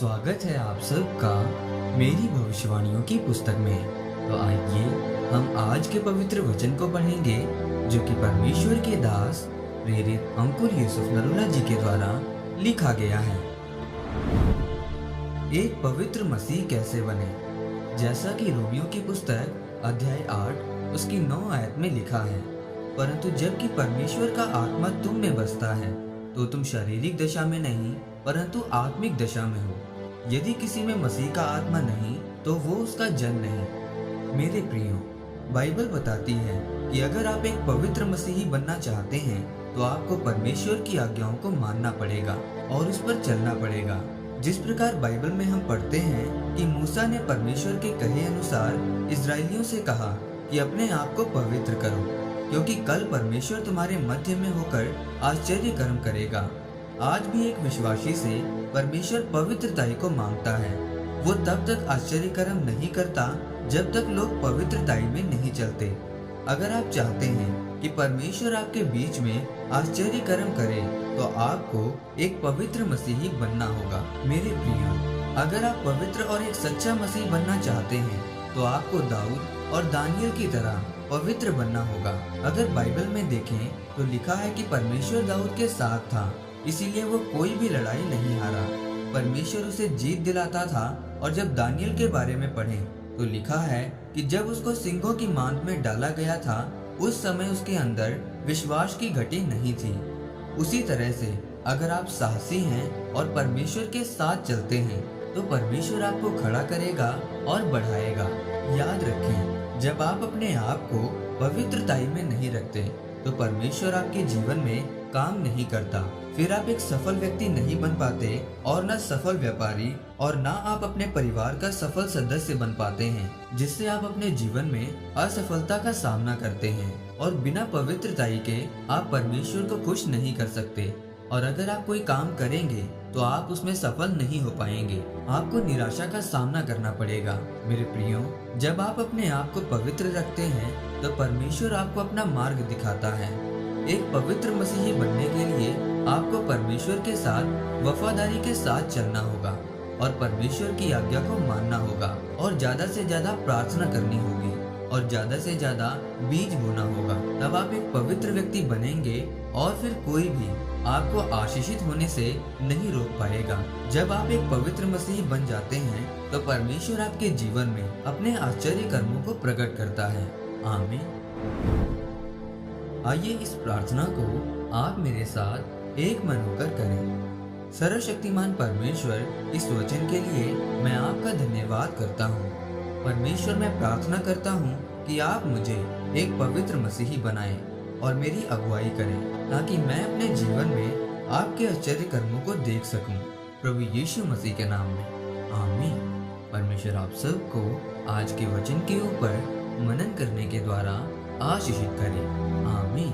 स्वागत है आप सबका मेरी भविष्यवाणियों की पुस्तक में। तो आइए हम आज के पवित्र वचन को पढ़ेंगे जो कि परमेश्वर के दास प्रेरित अंकुर यूसुफ नरूला जी के द्वारा लिखा गया है। एक पवित्र मसीह कैसे बने, जैसा कि रोमियो की पुस्तक अध्याय 8 उसकी 9 आयत में लिखा है, परंतु जबकि परमेश्वर का आत्मा तुम में बसता है तो तुम शारीरिक दशा में नहीं परंतु आत्मिक दशा में हो। यदि किसी में मसीह का आत्मा नहीं तो वो उसका जन नहीं। मेरे प्रियो, बाइबल बताती है कि अगर आप एक पवित्र मसीही बनना चाहते हैं तो आपको परमेश्वर की आज्ञाओं को मानना पड़ेगा और उस पर चलना पड़ेगा। जिस प्रकार बाइबल में हम पढ़ते हैं कि मूसा ने परमेश्वर के कहे अनुसार इजरायलियों से कहा कि अपने आप को पवित्र करो, क्योंकि कल परमेश्वर तुम्हारे मध्य में होकर आश्चर्य कर्म करेगा। आज भी एक विश्वासी से परमेश्वर पवित्रताई को मांगता है। वो तब तक आश्चर्य कर्म नहीं करता जब तक लोग पवित्रताई में नहीं चलते। अगर आप चाहते हैं कि परमेश्वर आपके बीच में आश्चर्य कर्म करे तो आपको एक पवित्र मसीही बनना होगा। मेरे प्रियो, अगर आप पवित्र और एक सच्चा मसीह बनना चाहते हैं तो आपको दाऊद और दानियल की तरह पवित्र बनना होगा। अगर बाइबल में देखें तो लिखा है कि परमेश्वर दाऊद के साथ था, इसीलिए वो कोई भी लड़ाई नहीं हारा। परमेश्वर उसे जीत दिलाता था। और जब दानियल के बारे में पढ़ें तो लिखा है कि जब उसको सिंहों की मांद में डाला गया था उस समय उसके अंदर विश्वास की घटी नहीं थी। उसी तरह से अगर आप साहसी हैं और परमेश्वर के साथ चलते हैं तो परमेश्वर आपको खड़ा करेगा और बढ़ाएगा। याद रखें, जब आप अपने आप को पवित्रताई में नहीं रखते तो परमेश्वर आपके जीवन में काम नहीं करता। फिर आप एक सफल व्यक्ति नहीं बन पाते और न सफल व्यापारी, और न आप अपने परिवार का सफल सदस्य बन पाते हैं, जिससे आप अपने जीवन में असफलता का सामना करते हैं। और बिना पवित्रताई के आप परमेश्वर को खुश नहीं कर सकते। और अगर आप कोई काम करेंगे तो आप उसमें सफल नहीं हो पाएंगे, आपको निराशा का सामना करना पड़ेगा। मेरे प्रियो, जब आप अपने आप को पवित्र रखते हैं तो परमेश्वर आपको अपना मार्ग दिखाता है। एक पवित्र मसीही बनने के लिए आपको परमेश्वर के साथ वफादारी के साथ चलना होगा और परमेश्वर की आज्ञा को मानना होगा और ज्यादा से ज्यादा प्रार्थना करनी होगी और ज्यादा से ज्यादा बीज बोना होगा। तब आप एक पवित्र व्यक्ति बनेंगे और फिर कोई भी आपको आशीषित होने से नहीं रोक पाएगा। जब आप एक पवित्र मसीही बन जाते हैं तो परमेश्वर आपके जीवन में अपने आश्चर्य कर्मों को प्रकट करता है। आमीन। आइए इस प्रार्थना को आप मेरे साथ एक मन होकर करें। सर्वशक्तिमान परमेश्वर, इस वचन के लिए मैं आपका धन्यवाद करता हूँ। परमेश्वर, मैं प्रार्थना करता हूँ कि आप मुझे एक पवित्र मसीही बनाएं और मेरी अगुवाई करें, ताकि मैं अपने जीवन में आपके आश्चर्य कर्मों को देख सकूं। प्रभु यीशु मसीह के नाम में आमीन। परमेश्वर आप सबको आज के वचन के ऊपर मनन करने के द्वारा आशीषित करे। आमीन।